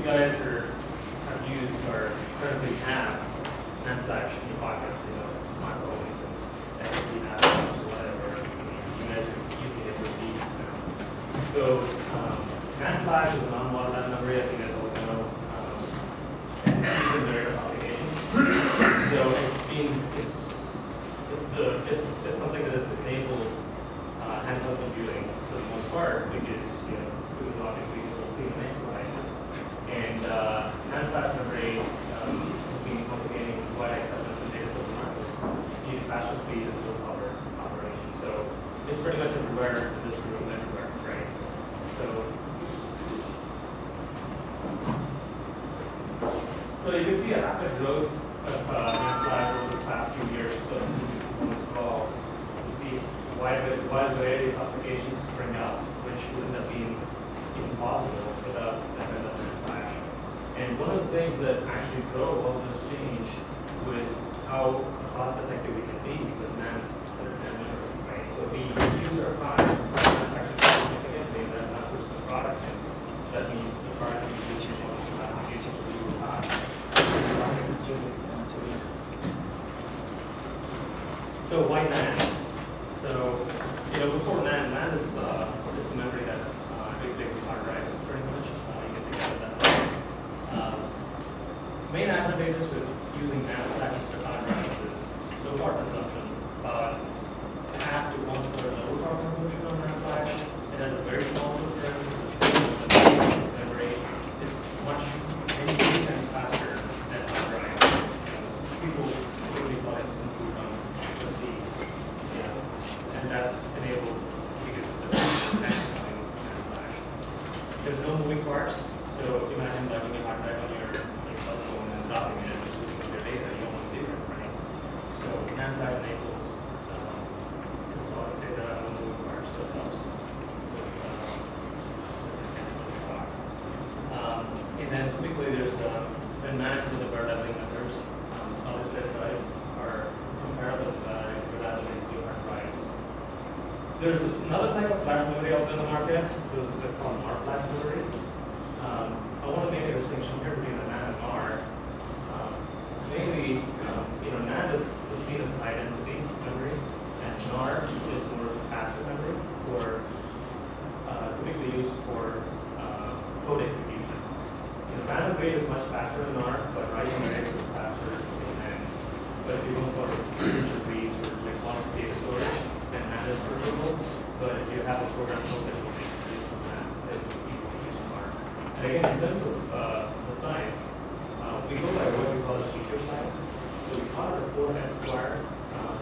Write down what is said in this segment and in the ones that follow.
guys have used or currently have NAND flash in your pockets, smartphones and SSD apps or whatever. You guys are using SSDs now. So NAND flash is a non-volatile memory, as you guys all know. And it's used in various applications. So it's something that has enabled handheld computing for the most part, because logically we'll see in the next slide. And NAND flash memory has been once again wide acceptance in data center markets, needing faster speed and low power operation. So it's pretty much everywhere in this room, everywhere, right? So you can see a rapid growth of NAND flash over the past few years. So this fall, you see a wide variety of applications spring up, which wouldn't have been even possible without the advent of NAND flash. And one of the things that actually drove all this change was how cost effective we can be with NAND memory, right? So if we use our product significantly, then that's what's the product, and that means the product we use in most of the applications will be high. So why NAND? So before NAND is just the memory that replaces hard drives pretty much. You get together that way. Main advantages of using NAND flash to hard drives is low power consumption, about half to 1/3 lower power consumption on NAND flash. It has a very small footprint. The memory is many times faster than hard drive. People really thought it's improved on SSDs, and that's enabled because of the NAND flash. There's no moving parts, so imagine having a hard drive on your cell phone and dropping it and losing your data. You don't want to do it, right? So NAND flash enables solid state data, no moving parts, so it helps with mechanical shock. And then typically there's when managed with the bare leveling methods, solid state drives are comparable to that of the hard drives. There's another type of flash memory out in the market. They're called NAR flash memory. I want to make a distinction here between the NAND and NAR. Mainly, NAND is seen as high density memory, and NAR is more faster memory, for typically used for code execution. Random rate is much faster than NAR, but writing rates are faster than NAND. But if you go for future reads or quantitative data storage, then NAND is preferable. But if you have a program code that will make use of NAND, then you will use NAR. And again, in terms of the size, we go by what we call a feature size. So we call it a 4x square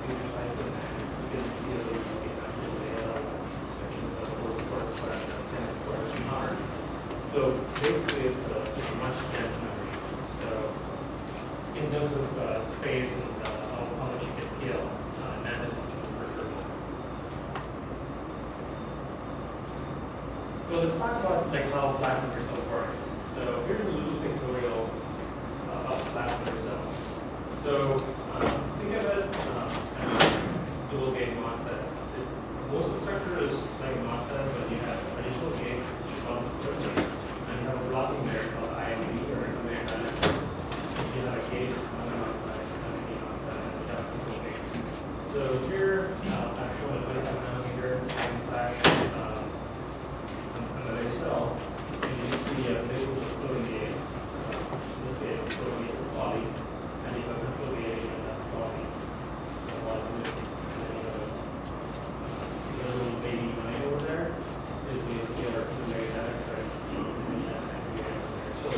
feature size of NAND. You can see a little bit example of data, the 4x square and 10x square of NAR. So basically, it's a much denser memory. So in terms of space and how much you can scale, NAND is much more preferable. So let's talk about how flash memory cell works. So here's a little pictorial about the flash memory cell. So think of it as a dual gate MOSFET. Most of the structure is like a MOSFET, but you have additional gate, which is called filter. And you have a blocking layer called IME or intermediate dielectric. You have a gate on the outside, and a gate on the outside, and you have a control gate. So here, I've shown a 25 nanometer flash on the base cell, and you can see labels of floating gate. In this case, the floating gate is the body, and you have a control gate, and that's the body. So and then you have a little baby running over there. Is the other intermediate dielectric. So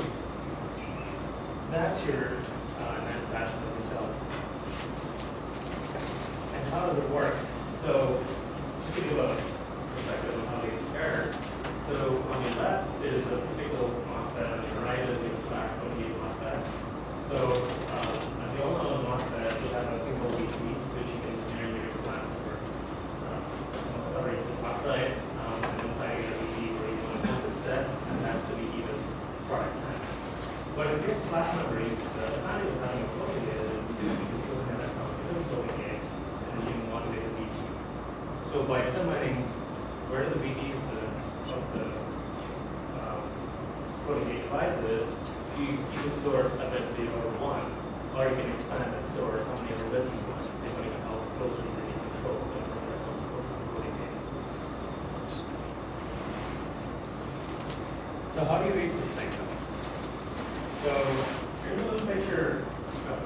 that's your NAND flash memory cell. And how does it work? So just to give a perspective on how they compare. So on your left is a typical MOSFET, on your right is your flash 28 MOSFET. So as you all know, MOSFET will have a single VT, which you can engineer your plans for covering the top side, and then finding a VT where you want to use it set, and that's the VT that product has. But in case of flash memory, the advantage of having a floating gate is you can have that concept floating gate, and then you can modulate the VT. So by determining where the VT of the floating gate devices, you can store a bit 0 or 1, or you can expand and store how many other bits you want, depending on how closely you need to control the floating gate. So how do you read this thing? So here's a little picture of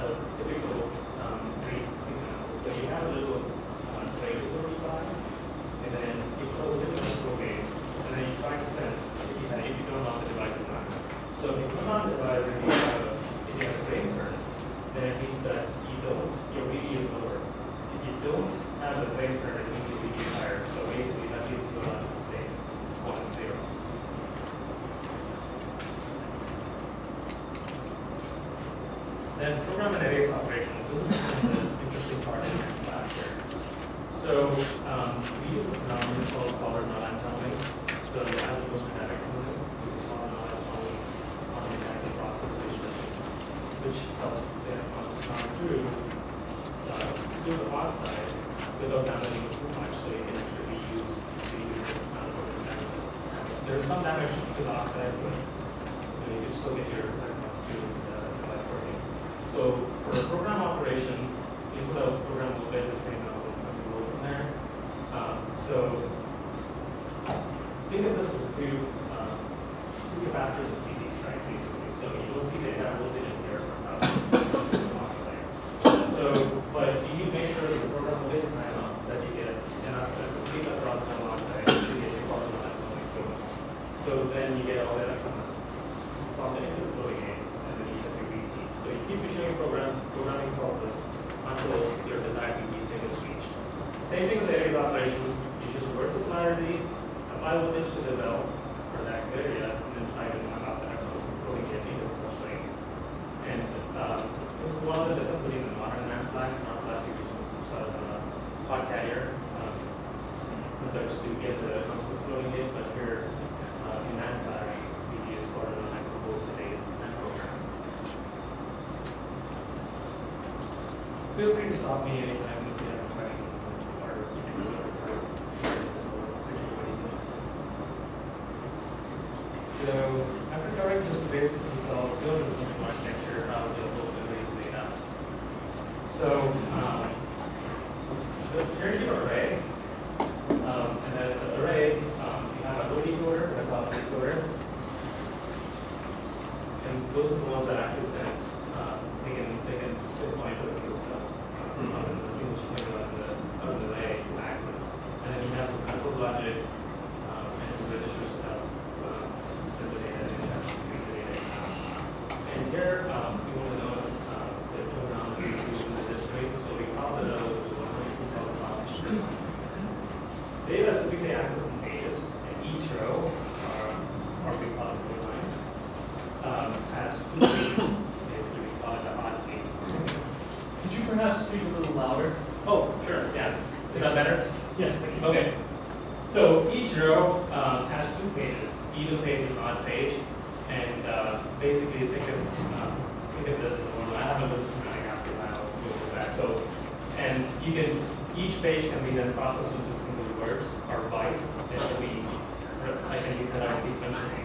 a typical read example. So you have a little tray source box, and then you close it with a flow gate, and then you try to sense if you don't lock the device or not. So if you turn on the device and if you have a frame turn, then it means that your VD is lower. If you don't have the frame turn, it means your VD is higher. So basically that means you go down to the state 1 and 0. Then program and erase operation. This is kind of the interesting part in my class here. So we use a phenomenon called color non-tunneling. So as opposed to direct tunneling, we use color non-tunneling on the mechanical process, which helps get us to come through the oxide without damaging too much, so you can actually use the amount of damage. There's some damage to the oxide, but you can still get your electrons through the device working. So for a program operation, you put a program will get the same amount of rules in there. So think of this as two capacitors of CDs, right? Basically, so you don't see data voltage in here from So, but you need to make sure that the program will get high enough that you get enough to complete across the oxide to get your quality equivalent. So then you get all the electrons pumped into the floating gate, and then you set your VT. So you keep issuing programming process until your desired VT state is reached. Same thing with the erase operation. You just reverse the polarity, apply voltage to the bell for that area, and then try to knock out the actual floating gate into the such way. And this is one of the differences between the modern NAND flash and non-flash. You use sort of hot carrier methods to get the floating gate, but here in NAND flash, we use part of the microvolt today's NAND program. Feel free to stop me anytime if you have questions, or you can sort of So after covering just the basics of the cell, let's go to the functional architecture of the local memories data. So here's your array. And then the array, you have a load decoder and a cloud decoder. And those are the ones that actually sense. They can pinpoint this as a single string of the array axis. And then you have some control logic and some register stuff. And here, we want to know the program is using the history. So we call the node, which is one of the cell blocks. Data is typically accessed in pages, and each row, or we call it the line, has 2 pages. Basically, we call it the odd page. Could you perhaps speak a little louder? Oh, sure, yeah. Is that better? Yes, thank you. Okay. So each row has 2 pages. Either page is an odd page, and basically think of this as one. I haven't looked schematic after that. I'll go over that. So, and each page can be then processed into single words or bytes, and can be set out sequentially.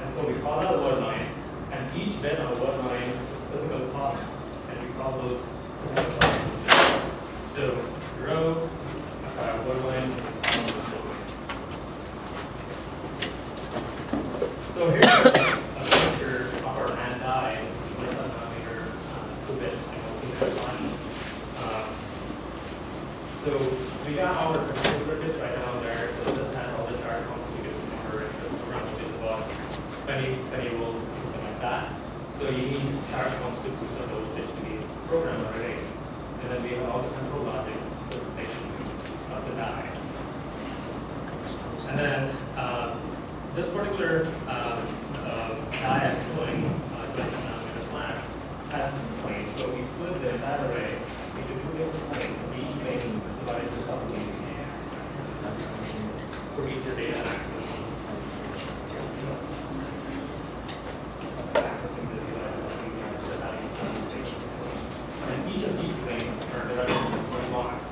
And so we call that a word line, and each bit on a word line is a physical clock, and we call those physical clocks. So row, word line. So here's a picture of our NAND die. This is 1 nanometer 2-bit, and we'll see that one. So we got our control circuits right down there. So this has all the charge pumps we can remember and the program which is about 20 volts, something like that. So you need charge pumps to push the voltage to the program arrays. And then we have all the control logic, this station of the die. And then this particular die I'm showing, 20 nanometer flash, has 2 planes. So we split the entire array into 2 different planes. Each plane is divided into subplanes for easier data access. Accessing the device is having substation. And each of these planes are divided into 4 blocks.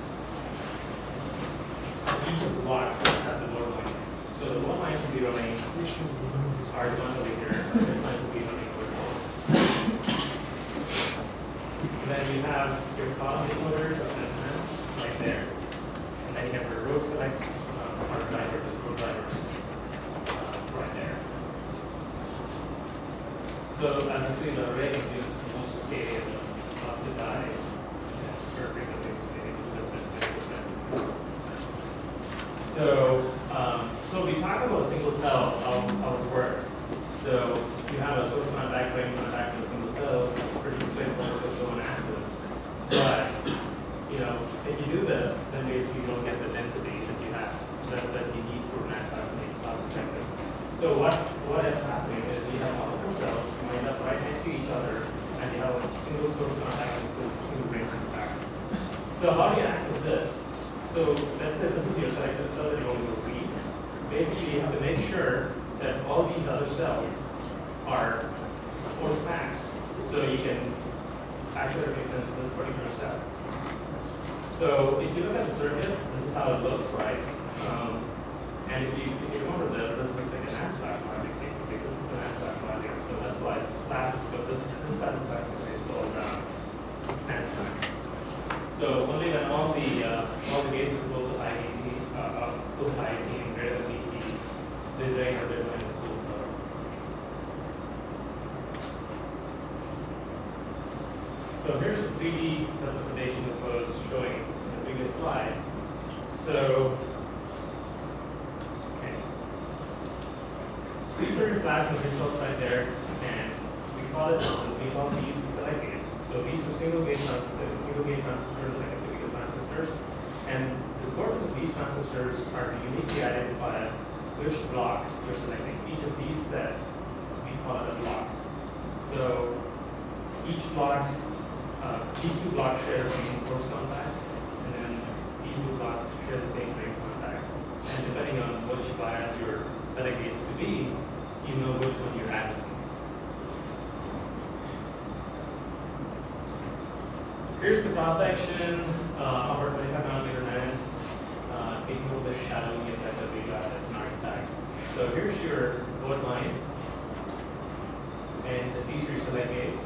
Each of the blocks have the load lines. So the load line should be running horizontally here, and then lines will be running vertical. And then you have your column decoders of sense right there. And then you have your row select or drivers and row drivers right there. So as you see, the array consumes most of the die for frequency. So we talked about single cell, how it works. So you have a source contact, drain contact with a single cell. It's pretty straightforward with one axis. But if you do this, then basically you don't get the density that you have that you need for NAND to make cost effective. So what is happening is you have multiple cells lined up right next to each other, and you have a single source contact and single drain contact. So how do you access this? So let's say this is your selected cell that you want to read. Basically, you have to make sure that all these other cells are force max, so you can accurately make sense of this particular cell. So if you look at the circuit, this is how it looks, right? And if you remember this looks like an NAND flash logic, basically. This is the NAND flash logic, so that's why it's flashes, but this type of flash is based on NAND flash. So only when all the gates are close to high and greater than ET, the drain or the drain is cool. So here's the 3D representation that was showing in the previous slide. So, okay. These are your flash and results right there, and we call these select gates. So these are single gate transistors, like typical transistors. And the purpose of these transistors are to uniquely identify which blocks you're selecting. Each of these sets, we call it a block. So each block, these two blocks share the same source contact, and then these two blocks share the same drain contact. And depending on which bias your select gates to be, you know which one you're addressing. Here's the cross section of our 25 nanometer NAND, taking a little bit shadowy effect that we got as an artifact. So here's your board line, and these are your select gates,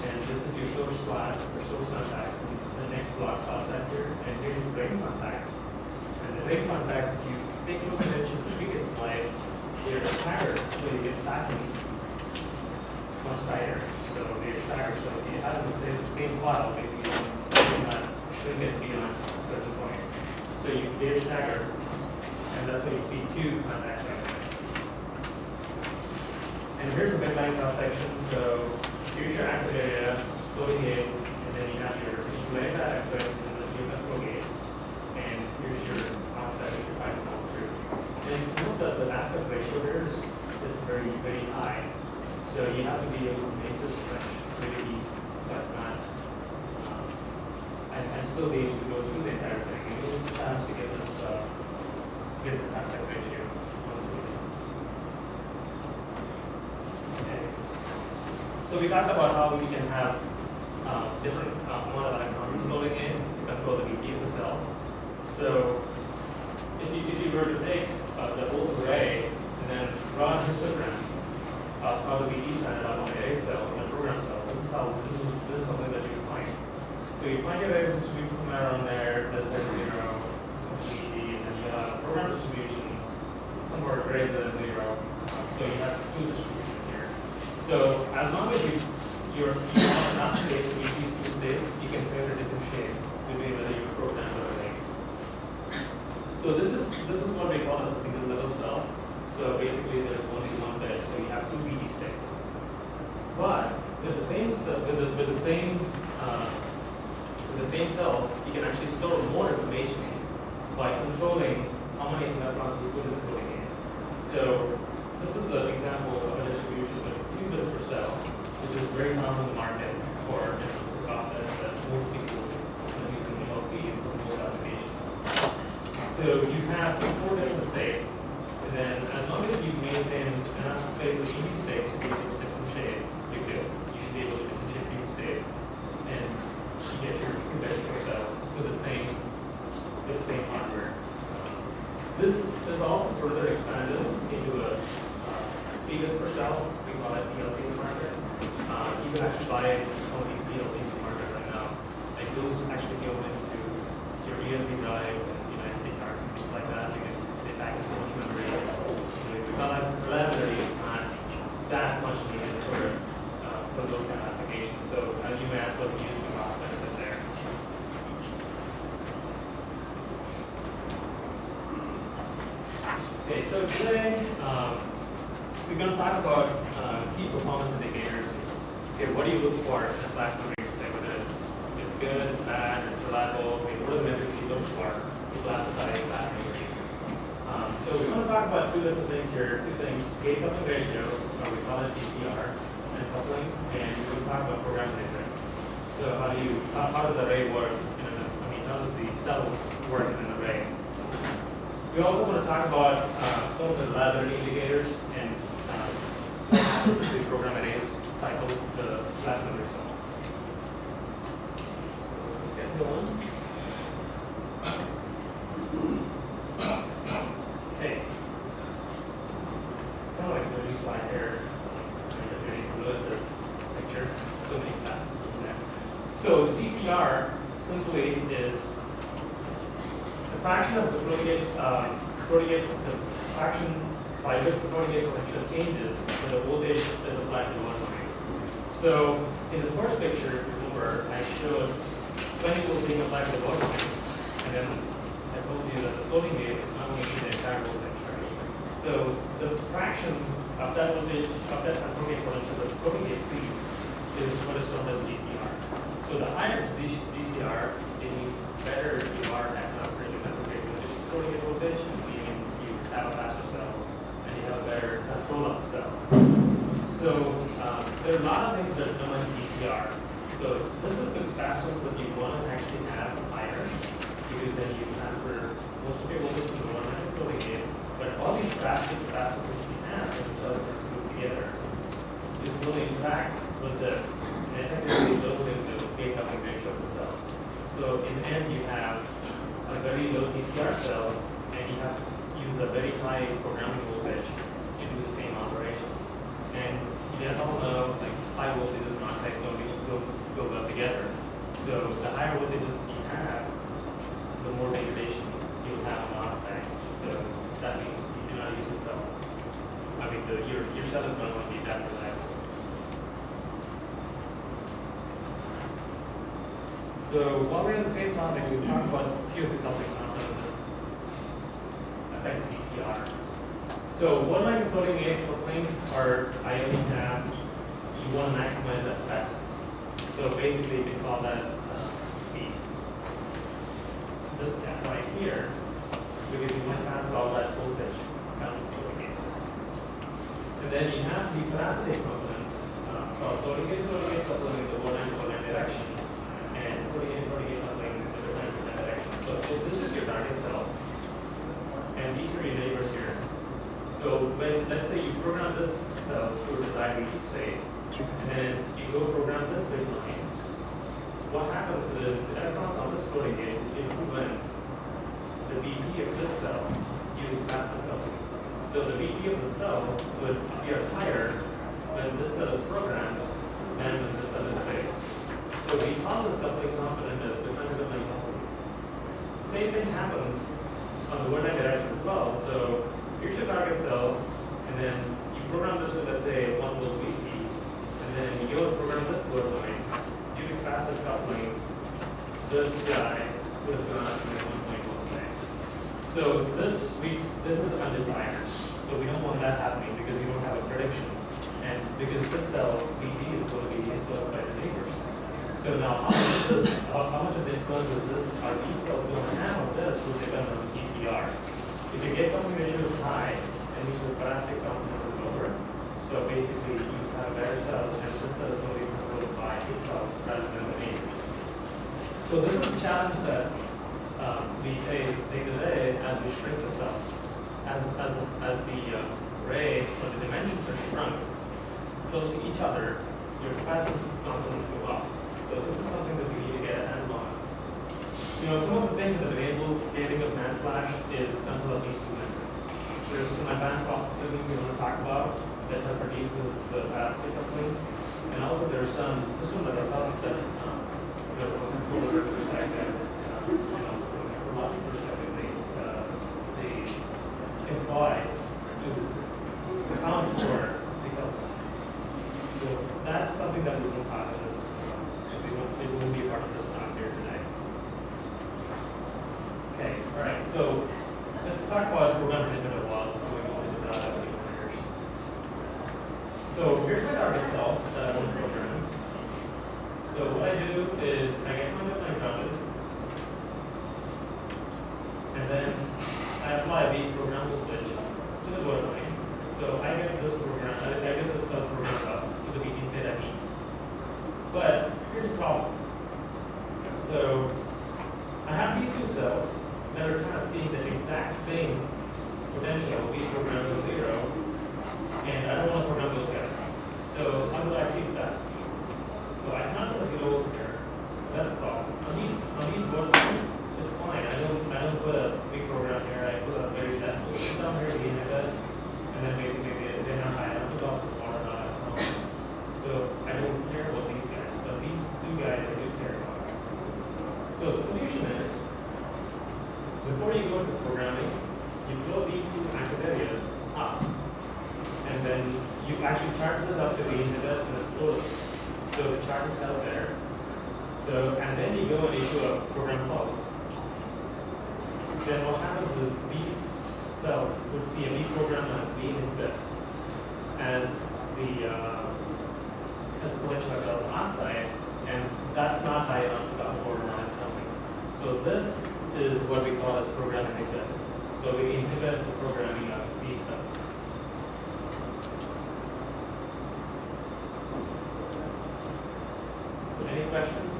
and this is your source slot or source contact. The next block offset here, and here's your drain contacts. And the drain contacts, if you take a look at the previous slide, they're staggered, so you get stacking much tighter. So they're staggered, so if you have the same file, basically you cannot shrink it beyond a certain point. So they're staggered, and that's why you see two contacts right there. And here's the midline cross section. So here's your active area, loading gate, and then you have your delay that active, and this is your control gate. And here's your offset that you're trying to come through. And note that the aspect ratio here is very, very high. So you have to be able to make this stretch really deep, but not, and still be able to go through the entire thing. And it was challenge to get this aspect ratio. Okay. So we talked about how we can have different amount of electrons floating in to control the VP of the cell. So if you were to take the whole array and then draw a histogram of how the VP is handled on an array cell and a program cell, this is something that you find. So you find your array distribution somewhere around there, less than 0, VP, and then you have a program distribution somewhere greater than 0. So you have two distributions here. So as long as you have enough space to meet these two states, you can figure a different shape between whether you program or arrays. So this is what we call as a single level cell. So basically there's only one bit, so you have two VD states. But with the same cell, you can actually store more information by controlling how many electrons you put in the coding in. So this is an example of a distribution with 2 bits per cell, which is very common in the market for process that most people are using PLC and most applications. So you have 4 different states, and then as long as you maintain enough space between these states to be able to differentiate, you're good. You should be able to differentiate these states, and you get your 2 bits per cell with the same hardware. This is also further expanded into a bits per cell. We call it DLC in the market. You can actually buy some of these PLCs in the market right now. Like those actually go into your USB drives and SD cards and things like that because they pack in so much memory. We call that reliability is not that much needed for those kind of applications. So you may ask what the USB cost benefit there. Okay, so today we're going to talk about key performance indicators. Okay, what do you look for in a flash memory? Say whether it's good, it's bad, it's reliable. Okay, what are the metrics you look for to classify a flash memory? So we're going to talk about two different things here. Two things: gate coupling ratio, or we call it DCR, and coupling, and we're going to talk about program metric. So how does the array work? How does the cell work in an array? We also want to talk about some of the reliability indicators and the program arrays cycle the flash memory cell. Let's get going. Okay. Kind of like a new slide here. I'm going to load this picture. So many tabs in there. So TCR simply is the fraction of the the fraction by which the proto-gate potential changes when the voltage is applied to one line. So in the first picture, remember, I showed 20 volts being applied to one line, and then I told you that the floating gate is not going to see the entire voltage, right? So the fraction of that voltage, of that proto-gate potential that the floating gate sees is what is known as DCR. So the higher DCR, it means better you are at transferring the floating gate voltage, meaning you have a faster cell and you have a better control of the cell. So there are a lot of things that are known as DCR. So this is the capacitance that you want to actually have higher, because then you transfer most of your voltage to the one end of the floating gate. But all these drastic capacitances that you have as the cells are glued together is going to interact with this and effectively lowering the gate coupling ratio of the cell. So in the end, you have a very low TCR cell, and you have to use a very high programming voltage to do the same operation. And you guys all know, like, high voltages and non-sex don't go well together. So the higher voltages you have, the more degradation you'll have on non-sex. So that means you do not use the cell. Your cell is not going to be that reliable. So while we're on the same topic, we've talked about a few of the coupling components that affect DCR. So one like floating gate coupling, or I only have, you want to maximize that capacitance. So basically, you can call that speed. This gap right here, because you want to pass all that voltage down to the floating gate. And then you have the capacity components called floating gate coupling in the one-end direction. And putting in coupling in the different direction. So this is your target cell, and these are your neighbors here. So when, let's say you program this cell to a desired reach state, and then you go program this big line, what happens is the electrons on this floating gate influence the VP of this cell using passive coupling. So the VP of the cell would appear higher when this cell is programmed than when this cell is based. So we call this coupling component as the coupling coupling. Same thing happens on the one-end direction as well. So here's your target cell, and then you program this with, let's say, 1 volt VP, and then you go and program this load line. Due to passive coupling, this guy would have gone up to 1.1 say. So this is undesired. So we don't want that happening because we don't have a prediction, and because this cell VP is going to be influenced by the neighbors. So now, how much of the influence is this? Are these cells going to have on this will depend on the TCR. If your gate coupling ratio is high, then means the parasitic component is lower. So basically, you have a better cell, and this cell is going to be controlled by itself rather than the neighbors. So this is the challenge that we face day to day as we shrink the cell. As the array or the dimensions are shrunk close to each other, your capacitance components go up. So this is something that we need to get a handle on. Some of the things that enable scaling of NAND flash is control of these two metrics. There's some advanced processing we want to talk about that have produced the fast coupling. And also there are some systems that are helps that, from a controller perspective, and also from a logic perspective, they imply to account for the coupling. So that's something that we won't have in this. It won't be part of this talk here today. Okay, all right. So let's talk about program inhibitor while going on into the limiters. So here's my target cell that I want to program. So what I do is I get my line grounded, and then I apply the program voltage to the load line. So I get this program, I get this cell programmed up to the VT state I need. But here's the problem. So I have these two cells that are kind of seeing the exact same potential, V programmed to 0, and I don't want to program those guys. So how do I achieve that? So I cannot put a 0 over here. That's the problem. On these board lines, it's fine. I don't put a big program here. I put a very decimal down here, we have it, and then basically they're not high enough to also water not at home. So I don't care about these guys, but these two guys I do care about. So the solution is, before you go into programming, you flow these two active areas up, and then you actually charge this up to the inhibitor and then float it. So the charge is held there. So, and then you go and issue a program pulse. Then what happens is these cells would see a V program as the inhibitor as the potential of the oxide, and that's not high enough to afford non-coupling. So this is what we call as program inhibitor. So we inhibit the programming of these cells. So any questions?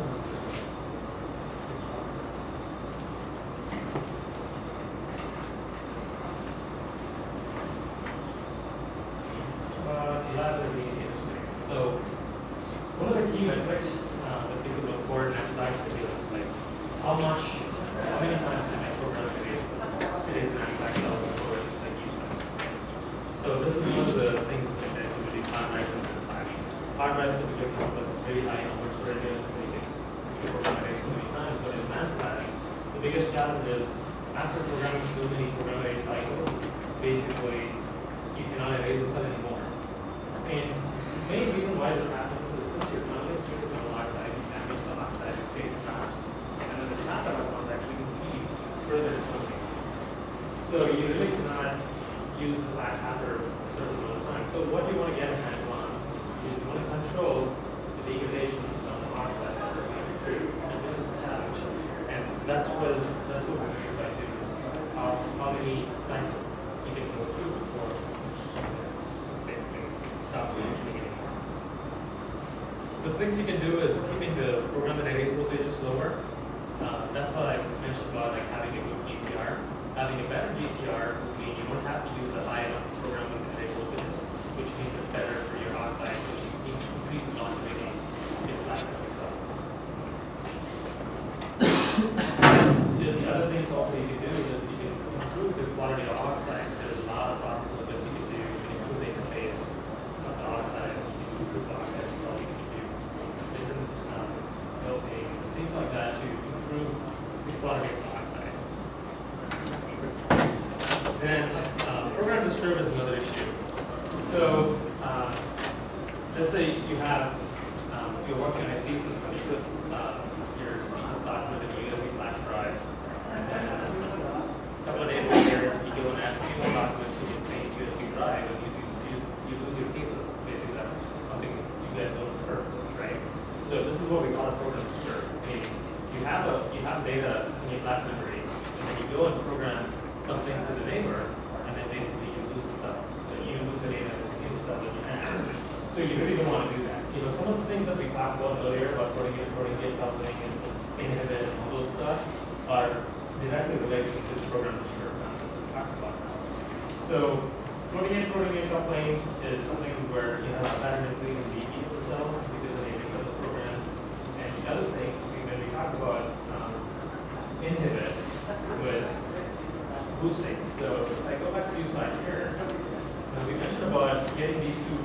So one of the key metrics that people look for in natural activity is like how many times can I program today's manufacturer before it's like useless. So this is one of the things that they do with hard drives and flash. Hard drives typically come with very high numbers for it, so you can program it so many times. But in NAND flash, the biggest challenge is after programming so many program array cycles, basically you cannot erase the cell anymore. And the main reason why this happens is since you're not going to treat the oxide, you damage the oxide and create traps. And then the trap electrons actually compete further cooking. So you really cannot use the flash after a certain amount of time. So what you want to get in hand one is you want to control the degradation of the oxide as it's going through. And this is a challenge. And that's what we measure by doing how many cycles you can go through before it's basically stops functioning anymore. So the things you can do is keeping the program and erase voltages lower. That's what I mentioned about like having a good GCR. Having a better GCR would mean you don't have to use a high enough program with erase voltage, which means it's better for your oxide to increase the longevity in flash itself. The other things also you can do is you can improve the quality of oxide. There's a lot of process limits you can do. You can improve the interface of the oxide. You can improve the oxide itself. You can do different building, things like that to improve the quality of the oxide. Then program disturb is another issue. So let's say you have you're working on a thesis and you put your thesis document in a USB flash drive, and then a couple of days later you go and add a few more documents to the same USB drive and you lose your thesis. Basically that's something you guys know is perfect, right? So this is what we call as program disturb. Meaning you have data in your flash memory, and then you go and program something to the neighbor, and then basically you lose the cell. You lose the data in the cell that you have. So you really don't want to do that. Some of the things that we talked about earlier about protein coupling and inhibit and all those stuff are directly related to the program disturb that we talked about now. So protein coupling is something where you have a pattern increase in the ED of the cell because of the nature of the program. And the other thing, when we talked about inhibit, was boosting. So if I go back to these slides here, we mentioned about getting these two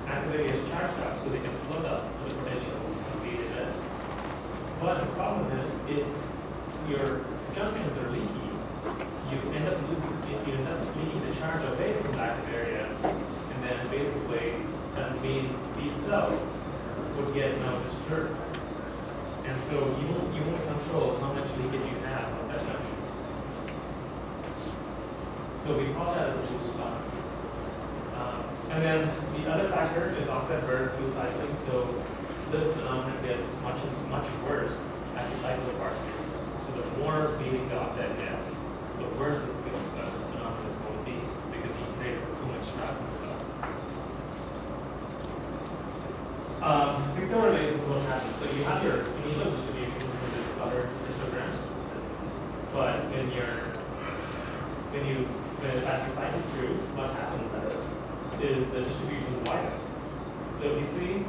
active areas charged up so they can flood up the potential of the event. But the problem is, if your junctions are leaky, you end up leaking the charge away from the active area, and then basically that means these cells would get now disturbed. And so you want to control how much leakage you have of that junction. So we call that as a boost loss. And then the other factor is oxide burn through cycling. So this phenomenon gets much worse as the cycle apart. So the more bleeding the oxide gets, the worse this phenomenon is going to be because you create so much stress in the cell. Pictorially, this is what happens. So you have your initial distributions in these other histograms, but as you cycle through, what happens is the distribution widens. So if you see,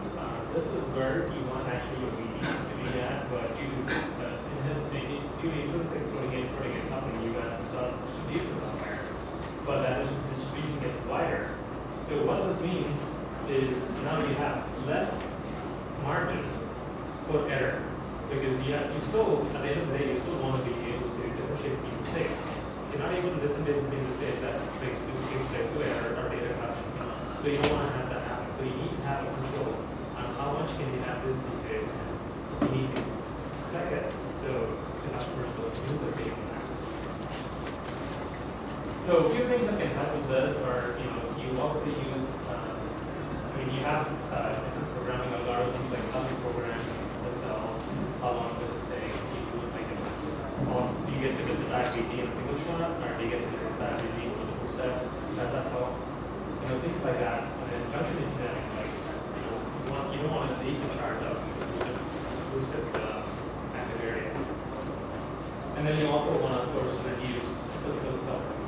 this is where you want actually your VD to be at, but due to intrinsic putting it up in the US, it's not distribution up there, but that distribution gets wider. So what this means is now you have less margin for error, because you still, at the end of the day, you still want to be able to differentiate between mistakes. You're not able to differentiate between mistakes that makes mistakes to error or data corruption. So you don't want to have that happen. So you need to have a control on how much can you have this defect. You need to spec it so the customers will use their data. So a few things that can help with this are, you also use, you have different programming algorithms like how you program the cell, how long does it take, do you get to the desired VD in a single shot, or do you get to the desired VD in multiple steps? Does that help? Things like that. And then junction engineering, you don't want to leak the charge up to boost the active area. And then you also want to, of course, reduce physical coupling.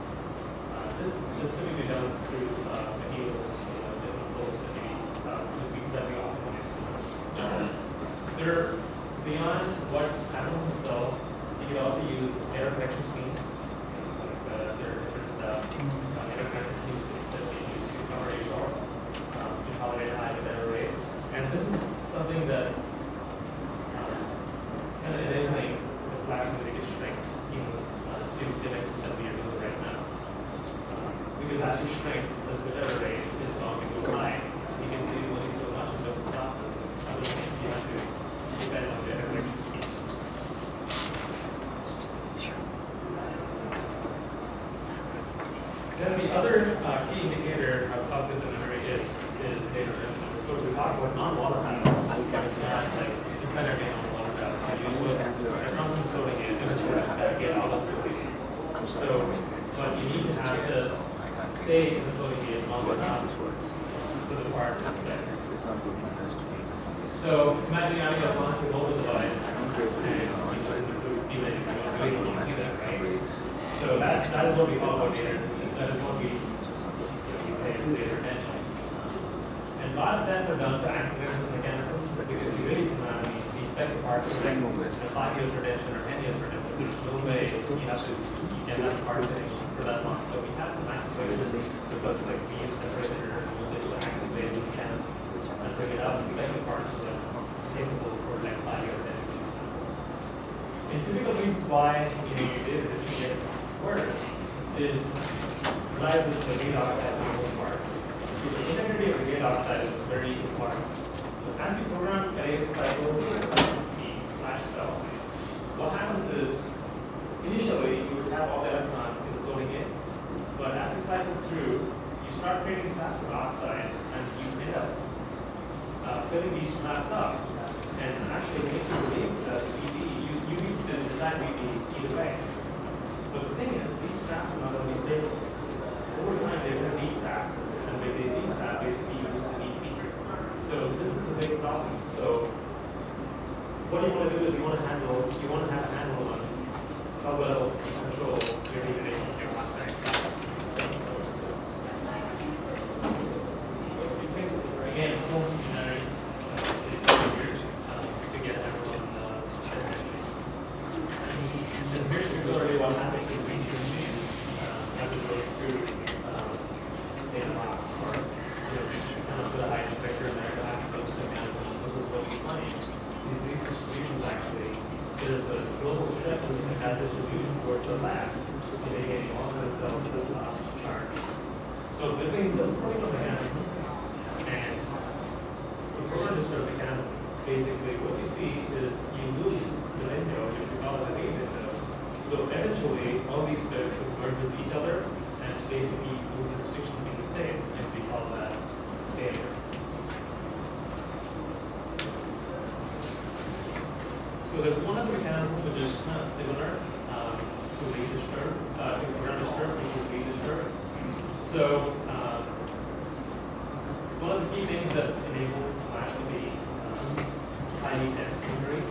This typically done through the heels, different flows that we optimize. Beyond what happens in the cell, you can also use error correction schemes. There are different error correction schemes that we use to cover a short, to tolerate a high error rate. And this is something that's kind of enabling the flash mitigation strength to the extent that we are doing right now. Because as you shrink, the switch error rate is going to go high. You can do only so much in those processes. Other things you have to depend on the error correction schemes. Then the other key indicator of how good the memory is data retention. So we talk about non-volatile. It's better being non-volatile. So you look at the storing it, it's going to get out of the So, but you need to have this stay in the storing it long enough for the part to stay. So imagine you guys want to hold the device and you do that, right? So that is what we call data. That is what we say is data retention. And a lot of tests are done for accidental mechanisms because you really cannot expect the part to stay 5 years retention or 10 years retention. There's no way you have to get that part sitting for that long. So we have some activators, the books like being separator, voltage activated mechanism, and bring it up and spec the part so that's capable for like 5 years retention. And typical reasons why data retention gets worse is reliable to the gate oxide for the most part. So the integrity of the gate oxide is very important. So as you program a cycle the flash cell, what happens is initially you would have all the electrons in the floating in, but as you cycle through, you start creating traps of oxide and you end up filling these traps up and actually make you believe that you use the design VD either way. But the thing is, these traps are not going to be stable. Over time, they're going to detrap, and when they detrap, basically you lose the EP. So this is a big problem. So what you want to do is you want to have a handle on how well control your degradation of your oxide. Again, it's almost generic. It's weird to get a handle on energy. And here's really what happens with mainstream machines as it goes through data loss or that distribution towards the lab, mitigating all the cells that lost charge. So between this particular mechanism and the photoresistor mechanism, basically what you see is you lose the window, which we call it the lead window. So eventually, all these bits will merge with each other and basically lose the distinction between the states, and we call that failure. So there's one other mechanism which is kind of similar to lead disturb, to current disturb, which is lead disturb. So one of the key things that enables the flash to be highly dense memory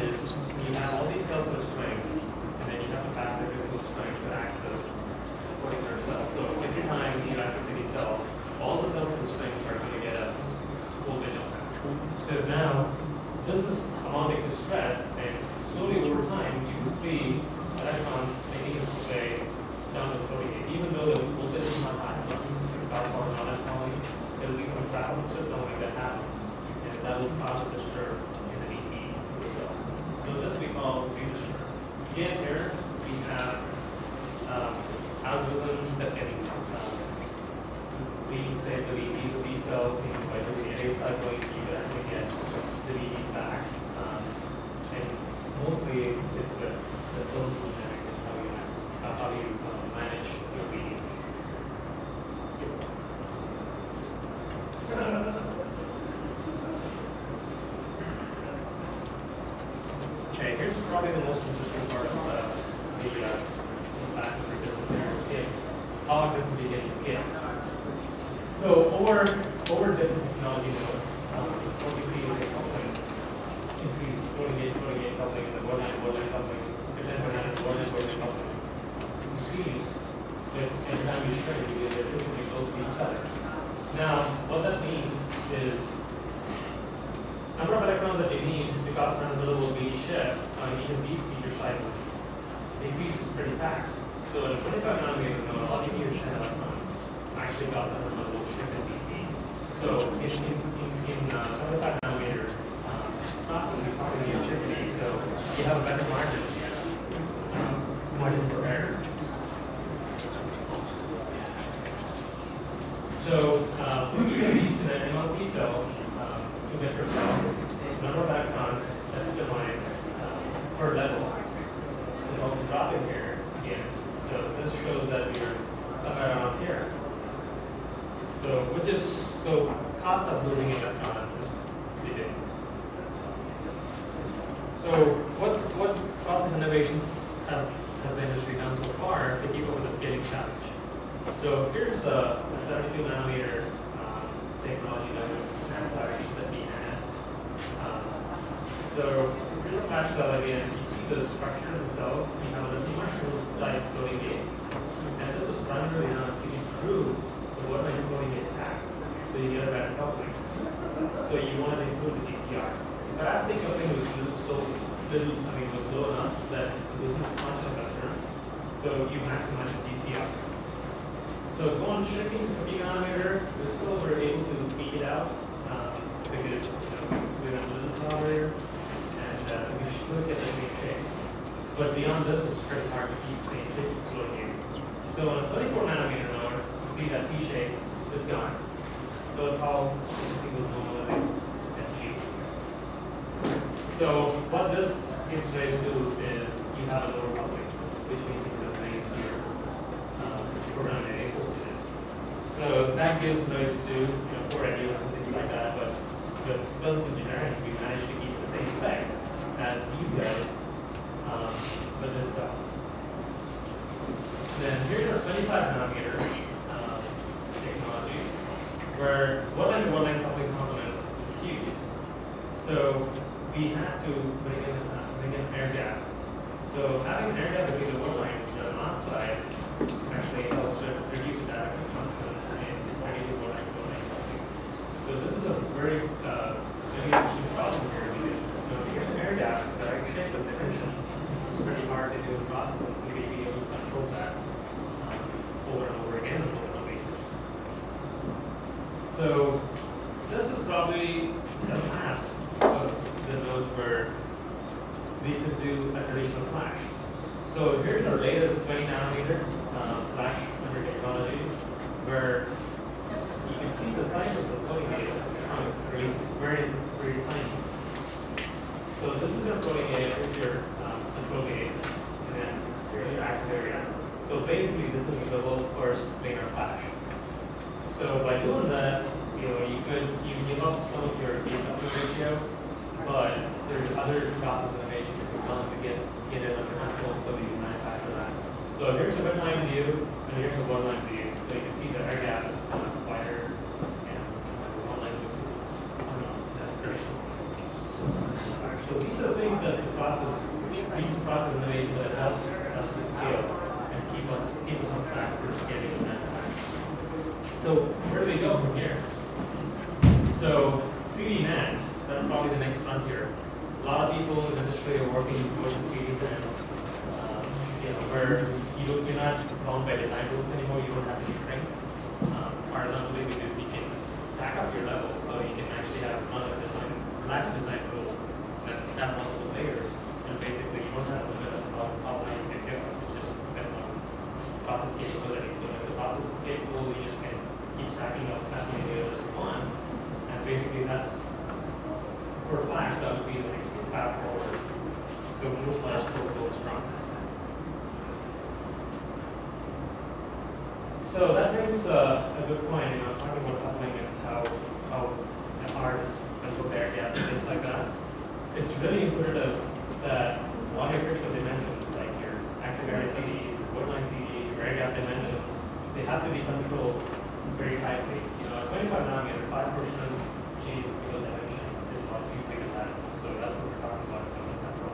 is you have all these cells in a string, and then you have to pass every single string to access a particular cell. So every time you access any cell, all the cells in the string are going to get a voltage on that. So now this is mounting to stress, and slowly over time you can see electrons making its way down the solid, even though the voltage is not high enough for non-volatile, there will be some travel system that happens, and that will cause a disturb in the DP of the cell. So this we call lead disturb. Again, here we have algorithms that can reinstate the DPs of these cells by doing the array cycling. You can actually get the DP back. And mostly it's the thermodynamic is how you manage your reading. Okay, here's probably the most interesting part of the fact of the scale. How does it begin to scale? So over different technology nodes, what we see is a coupling increase, floating gate coupling, the word line coupling, word line coupling increase with every time you shrink because they're physically close to each other. Now, what that means is number of electrons that you need because transmittable will be shift on each of these feature sizes increases pretty fast. So in a 25 nanometer node, all you need is 10 electrons. Actually, got transmittable shift in DC. So in 75 nanometer process, you're probably need shift, so you have a better margin. Margin for error. So when you use an MLC cell to get your cell, the number of electrons that you define per level is also dropping here again. So this shows that you're somewhere around here. So cost of losing an electron is pretty big. So what process innovations has the industry done so far to keep up with the scaling challenge? So here's a 72 nanometer technology NAND fabrication that we had. So here's a flash cell again. You see the structure of the cell. We have a commercial type floating gate, and this was primarily done to improve the word line floating gate pack, so you get a better coupling. So you want to improve the DCR. But as the coupling was low enough that it was not much of a concern, so you maximize the DCR. So going shrinking 50 nanometer, we still were able to beat it out because we went a little taller and we should get the same shape. But beyond this, it's pretty hard to keep the same shape floating. So on a 34 nanometer node, you see that P shape is gone. So it's all single normal and G. So what this gives rise to is you have a lower coupling, which means you can raise your program A voltages. So that gives rise to 480 and things like that, but with films engineering, we managed to keep the same spec as these guys with this cell. Then here's our 25 nanometer technology, where one-line coupling complement is huge. So we had to bring in air gap. So having an air gap between the one lines on the north side actually helps to reduce that constant and reduce one line coupling. So this is a very interesting problem here because if you get an air gap, the right shape of dimension is pretty hard to do in the process and we may be able to control that over and over again on multiple bases. So this is probably the past of the nodes where we could do a traditional flash. So here's our latest 20 nanometer flash memory technology, where you can see the size of the floating gate from release very, very tiny. So this is your floating gate, here's your control gate, and then here's your active area. So basically, this is the world's first planar flash. So by doing this, you give up some of your DW ratio, but there's other process innovation that you're willing to get it under control so that you can manufacture that. So here's a midline view, and here's a borderline view. So you can see the air gap is kind of wider, and one line looks so these are things that the process, innovation that helps us to scale and keep us on track for scaling and manufacturing. So where do we go from here? So 3D NAND, that's probably the next frontier. A lot of people in the industry are working towards 3D NAND, where you're not bound by design rules anymore. You don't have to shrink horizontally because you can stack up your levels, so you can actually have another design, relaxed design rule that have multiple layers, and basically you don't have a limit of how high you can go. It just depends on process capability. So if the process is capable, you just can keep stacking up as many layers as you want. And basically that's, for flash, that would be the next path forward. So more flash will go strong. So that makes a good point, talking about coupling and how hard mental air gap and things like that. It's really imperative that all your critical dimensions, like your active area CDs, your borderline CDs, your air gap dimension, they have to be controlled very tightly. 25 nanometer, 5% change in field dimension is about 3 seconds. So that's what we're talking about in control.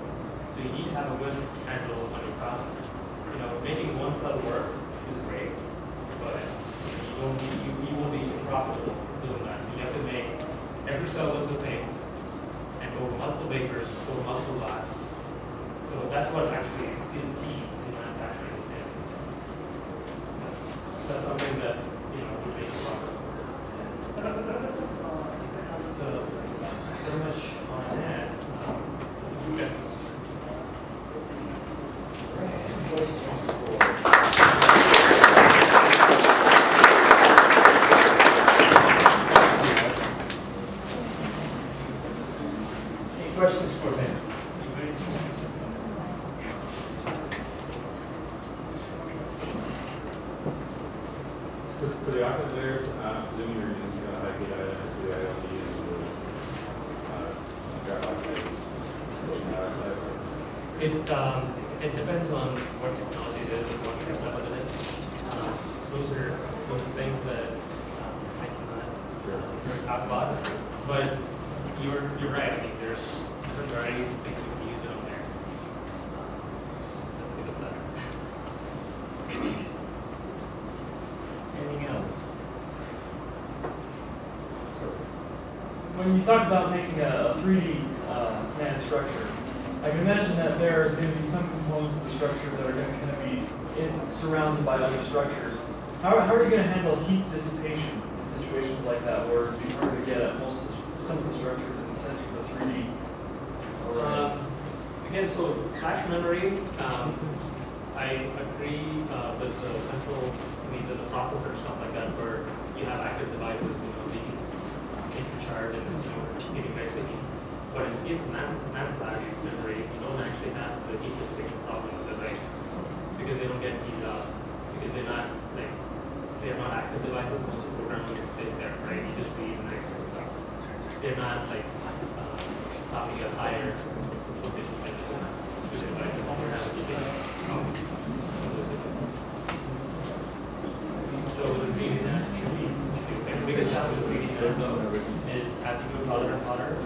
So you need to have a good handle on your process. Making one cell work is great, but you won't be profitable doing that. So you have to make every cell look the same, and over multiple bakers, over multiple lots. So that's what actually is key in manufacturing. And that's something that would make it profitable. So very much on that. Okay. Any questions for me? For the octet layers, presuming you're using IP data for the ILD and the It depends on what technology it is and what level it is. Those are things that I cannot talk about. But you're right. I mean, there's different varieties of things you can use it on there. Let's get at that. Anything else? When you talk about making a 3D NAND structure, I can imagine that there's going to be some components of the structure that are going to kind of be surrounded by other structures. How are you going to handle heat dissipation in situations like that, where it'd be hard to get at some of the structures in the center of the 3D? Again, so flash memory, I agree with the central, the processor stuff like that, where you have active devices, being charged and getting very sticky. But in case of NAND flash memories, you don't actually have the heat dissipation problem with the device because they don't get heated up, because they're not active devices. Most programming stays there, right? You just read and next to stuff. They're not stopping a tire. So the 3D NAND should be the biggest challenge with 3D NAND though is as you go hotter and hotter,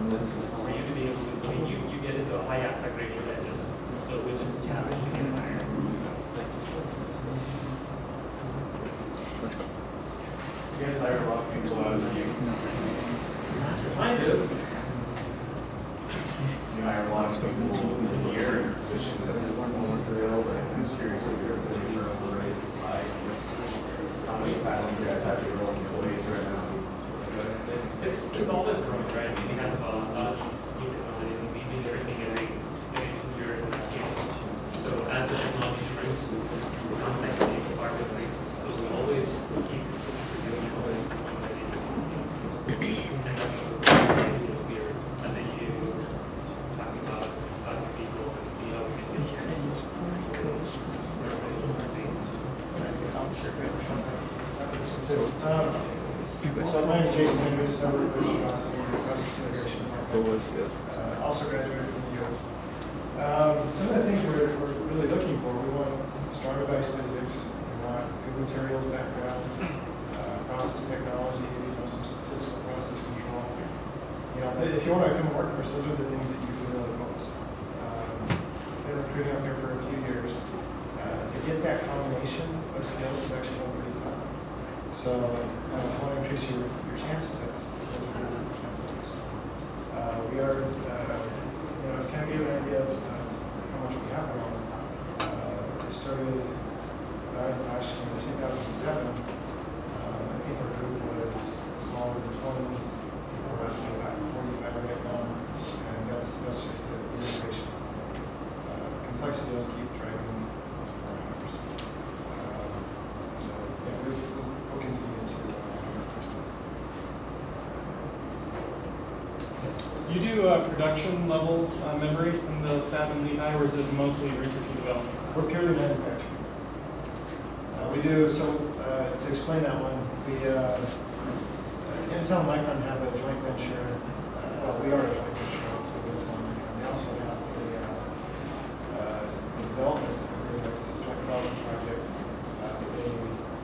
for you to be able to, you get into a high aspect ratio edges, so which is a challenge to get higher. You guys hire a lot of people out of the game. Kind of. You hire a lot of people in your position that's more drilled, and I'm just curious if your turnover rate is high. How much capacity you guys have to roll employees right now? It's always growing, right? We have a lot of new technology, and we need everything every year in that change. So And that's what we're here, and then you talk about people and see how we can get So my name is Jason Henry, fabrication process fabrication department. Also graduated from the U. Some of the things we're really looking for, we want strong device physics, we want good materials backgrounds, process technology, some statistical process control. If you want to come work for us, those are the things that you can really focus on. Been recruiting up here for a few years. To get that combination of skills is actually pretty tough. So I want to increase your chances. Those are really good things. We are, to kind of give you an idea of how much we have going on. We started in 2007. I think our group was smaller than 20. We're up to about 45 right now, and that's just the innovation. Complexity does keep driving our numbers. So yeah, we'll continue to. Do you do production level memory in the fab in Lehigh, or is it mostly research and development? We're purely manufacturing. We do, so to explain that one, Intel and Micron have a joint venture, we are a joint venture with Intel and Micron. They also have a development agreement, joint development project that they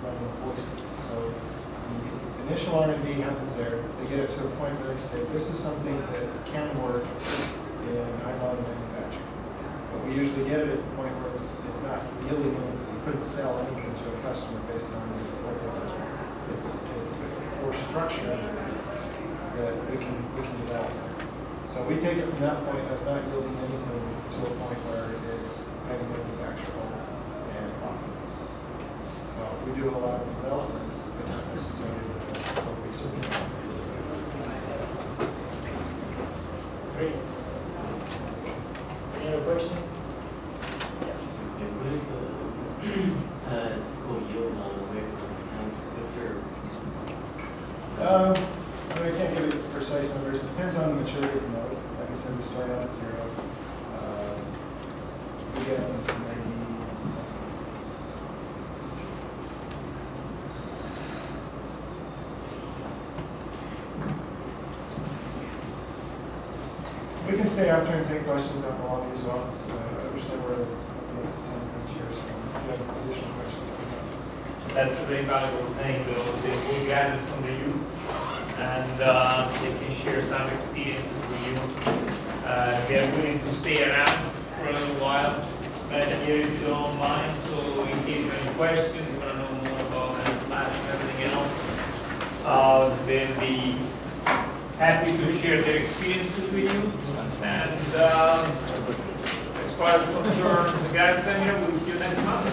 run in Boise. So the initial R&D happens there. They get it to a point where they say, this is something that can work in high-volume manufacturing. But we usually get it at the point where it's not yielding anything. We couldn't sell anything to a customer based on what they're doing. It's the core structure that we can develop. So we take it from that point of not yielding anything to a point where it's highly manufacturable and profitable. So we do a lot of development, but not necessarily the research. Great. Any other question? So what is a typical yield on a wafer? What's your I can't give you precise numbers. It depends on the maturity of the node. Like I said, we start out at 0. We get them from 90s. We can stay after and take questions out in the lobby as well. I understand we're almost 10 each year, so if you have additional questions, please. That's a very valuable thing, though, that we gathered from the youth, and they can share some experiences with you. They are willing to stay around for a little while, but here if you don't mind, so in case you have any questions, you want to know more about that and everything else, they'll be happy to share their experiences with you. And as far as concerns, the guys here, we'll see you next month.